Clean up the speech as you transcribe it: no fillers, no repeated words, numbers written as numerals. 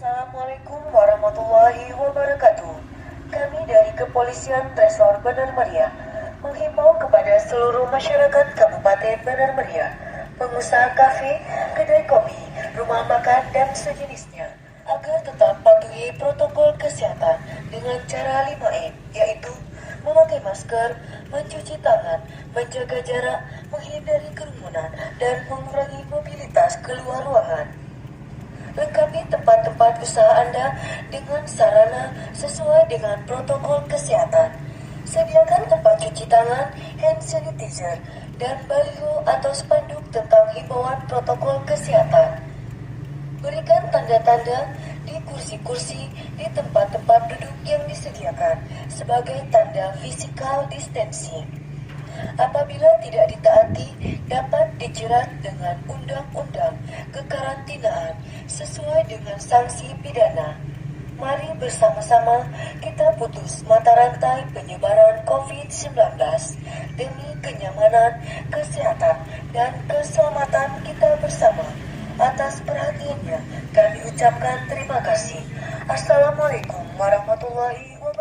Assalamualaikum warahmatullahi wabarakatuh. Kami dari Kepolisian Resor Benar Meriah menghimbau kepada seluruh masyarakat Kabupaten Benar Meriah, pengusaha kafe, kedai kopi, rumah makan dan sejenisnya agar tetap patuhi protokol kesehatan dengan cara 5M, yaitu memakai masker, mencuci tangan, menjaga jarak, menghindari kerumunan, dan mengurangi mobilitas keluar ruangan. Lengkapi tempat-tempat usaha Anda dengan sarana sesuai dengan protokol kesehatan. Sediakan tempat cuci tangan, hand sanitizer, dan baliho atau spanduk tentang himbauan protokol kesehatan. Berikan tanda-tanda di kursi-kursi di tempat-tempat duduk yang disediakan sebagai tanda physical distancing. Apabila tidak ditaati, dapat dijerat dengan undang-undang kekarantinaan sesuai dengan sanksi pidana. Mari bersama-sama kita putus mata rantai penyebaran COVID-19 demi kenyamanan, kesehatan, dan keselamatan kita bersama. Atas perhatiannya, kami ucapkan terima kasih. Assalamualaikum warahmatullahi wabarakatuh.